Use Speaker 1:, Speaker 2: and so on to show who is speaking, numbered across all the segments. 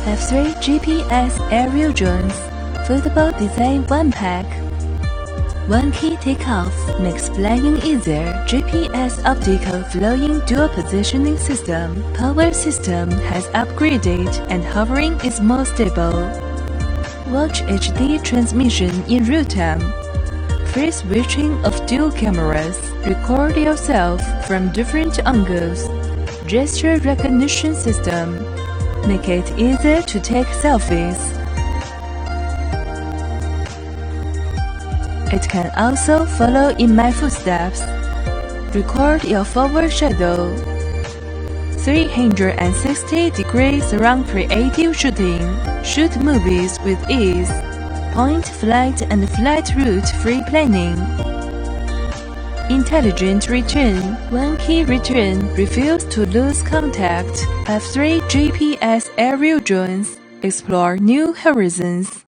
Speaker 1: F3 GPS aerial drones, foldable design 1 pack. One key takeoff makes flying easier. GPS optical flying dual positioning system. Power system has upgraded and hovering is more stable. Watch HD transmission in real time. Free switching of dual cameras. Record yourself from different angles. Gesture recognition system. Make it easier to take selfies. It can also follow in my footsteps. Record your forward shadow. 360-degree surround creative shooting. Shoot movies with ease. Point, flight, and flight route free planning. Intelligent return. One key return. Refuse to lose contact. F3 GPS aerial drones. Explore new horizons.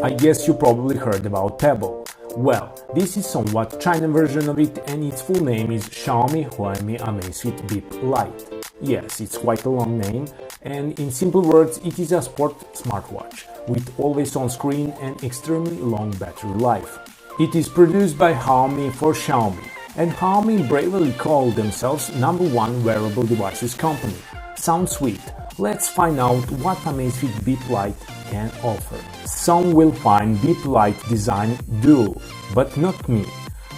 Speaker 2: I guess you probably heard about Pebble. Well, this is somewhat China version of it, and its full name is Xiaomi Huami Amazfit Bip Lite. Yes, it's quite a long name, and in simple words, it is a sport smartwatch with always-on screen and extremely long battery life. It is produced by Xiaomi for Xiaomi, and Xiaomi bravely called themselves #1 wearable devices company. Sounds sweet. Let's find out what Amazfit Bip Lite can offer. Some will find Bip Lite design dull, but not me.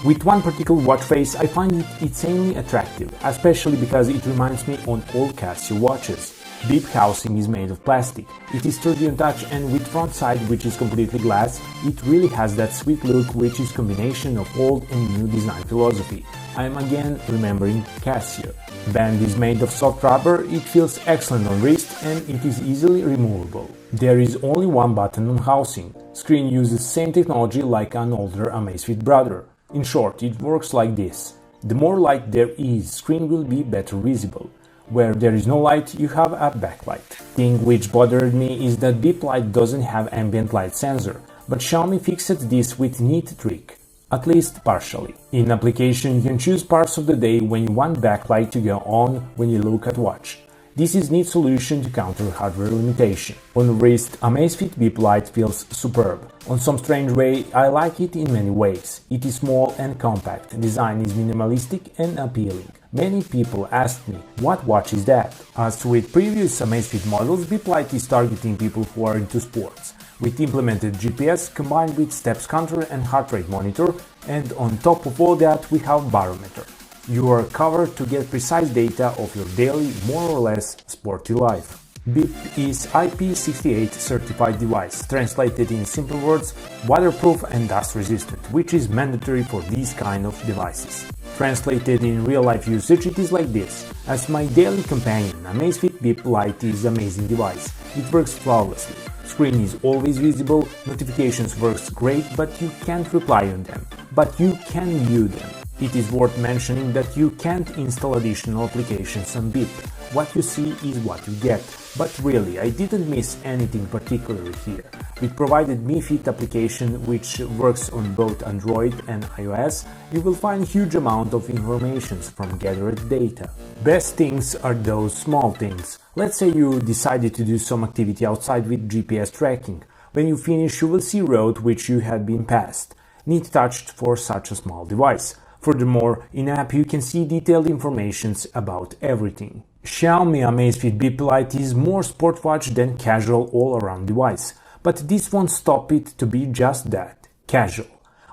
Speaker 2: With one particular watch face, I find it insanely attractive, especially because it reminds me on all Casio watches. Bip housing is made of plastic. It is sturdy on touch, and with front side which is completely glass, it really has that sweet look which is combination of old and new design philosophy. I am again remembering Casio. Band is made of soft rubber, it feels excellent on wrist and it is easily removable. There is only one button on housing. Screen uses same technology like an older Amazfit brother. In short, it works like this. The more light there is, screen will be better visible. Where there is no light, you have a backlight. Thing which bothered me is that Bip Lite doesn't have ambient light sensor, but Xiaomi fixed this with neat trick. At least partially. In application, you can choose parts of the day when you want backlight to go on when you look at watch. This is neat solution to counter hardware limitation. On wrist, Amazfit Bip Lite feels superb. On some strange way, I like it in many ways. It is small and compact, design is minimalistic and appealing. Many people asked me, what watch is that? As with previous Amazfit models, Bip Lite is targeting people who are into sports. With implemented GPS combined with steps counter and heart rate monitor, and on top of all that we have barometer. You are covered to get precise data of your daily, more or less sporty life. Bip is IP68 certified device, translated in simple words, waterproof and dust resistant, which is mandatory for these kind of devices. Translated in real-life usage, it is like this. As my daily companion, Amazfit Bip Lite is an amazing device. It works flawlessly. Screen is always visible, notifications works great, but you can't reply on them. But you can view them. It is worth mentioning that you can't install additional applications on Bip. What you see is what you get. But really, I didn't miss anything particular here. With provided Mi Fit application, which works on both Android and iOS, you will find huge amount of information from gathered data. Best things are those small things. Let's say you decided to do some activity outside with GPS tracking. When you finish, you will see road which you had been passed. Neat touched for such a small device. Furthermore, in-app you can see detailed information about everything. Xiaomi Amazfit Bip Lite is more smartwatch than casual all-around device, but this won't stop it to be just that, casual.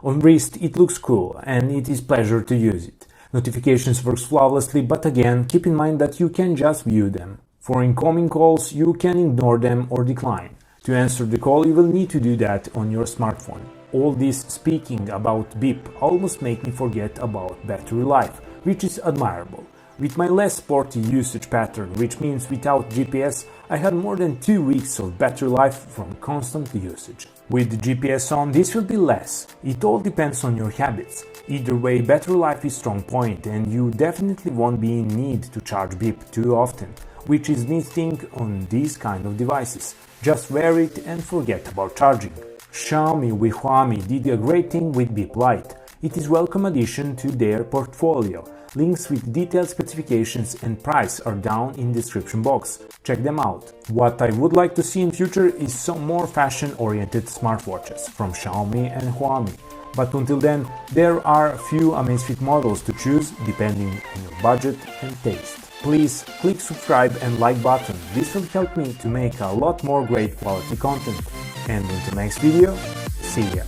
Speaker 2: On wrist it looks cool and it is pleasure to use it. Notifications works flawlessly, but again keep in mind that you can just view them. For incoming calls you can ignore them or decline. To answer the call you will need to do that on your smartphone. All this speaking about Bip almost make me forget about battery life, which is admirable. With my less sporty usage pattern, which means without GPS, I had more than 2 weeks of battery life from constant usage. With GPS on, this will be less. It all depends on your habits. Either way, battery life is strong point and you definitely won't be in need to charge Bip too often, which is neat thing on these kind of devices. Just wear it and forget about charging. Xiaomi with Huami did a great thing with Bip Lite. It is welcome addition to their portfolio. Links with detailed specifications and price are down in description box. Check them out. What I would like to see in future is some more fashion-oriented smartwatches from Xiaomi and Huami. But until then, there are a few Amazfit models to choose depending on your budget and taste. Please click subscribe and like button. This will help me to make a lot more great quality content. And until next video, see ya!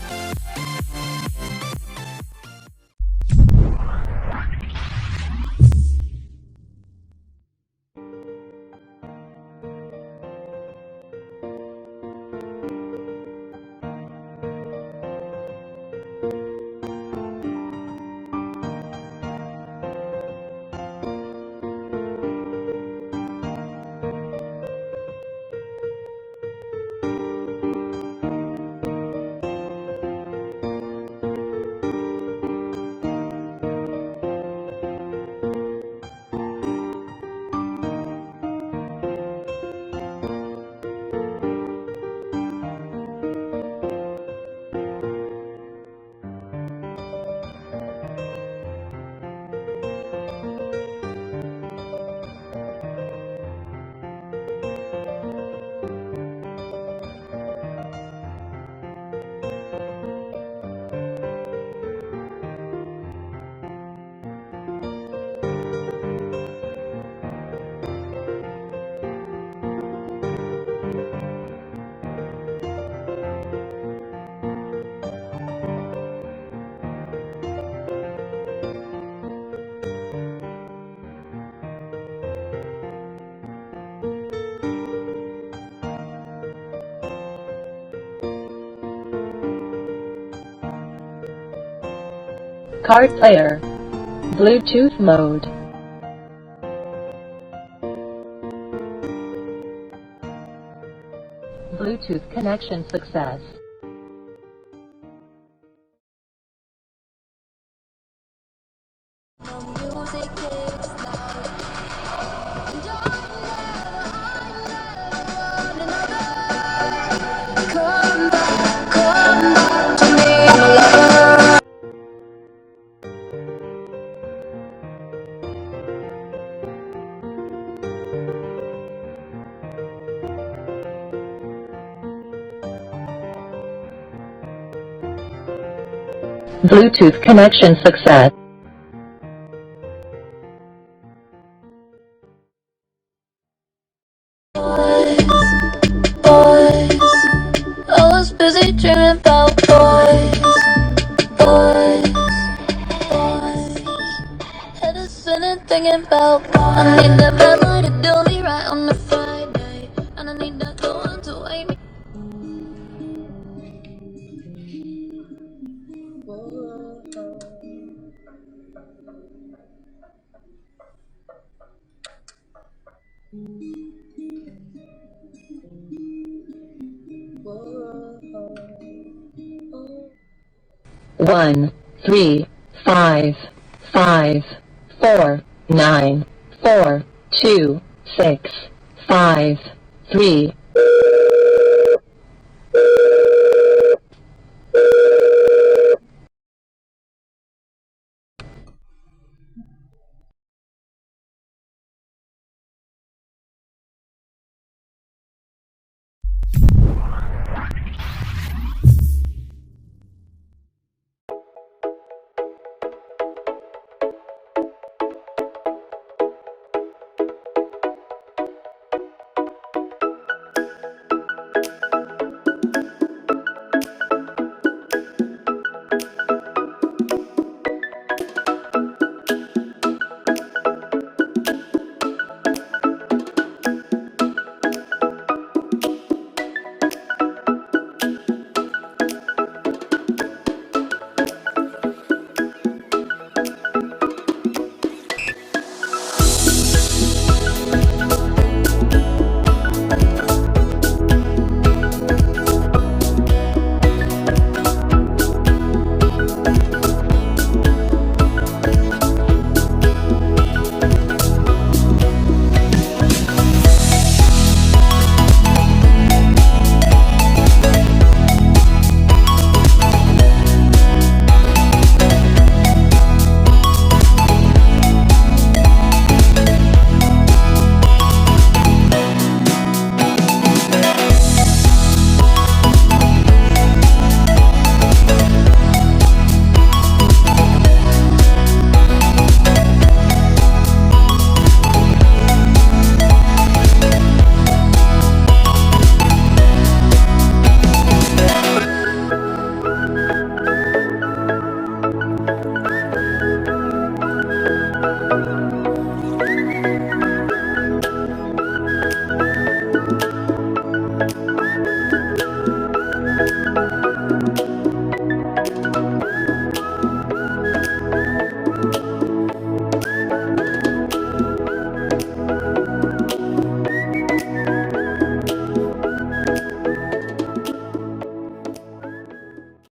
Speaker 3: Card player. Bluetooth mode. Bluetooth connection success. Bluetooth connection success.
Speaker 4: Boys, I was busy dreaming about boys, boys, head is spinning thinking about boys. I need that bad boy to do me right on the Friday, and I need that good one to wake me.
Speaker 3: One, 3, 5, 5, 4, 9, 4, 2, 6, 5, 3,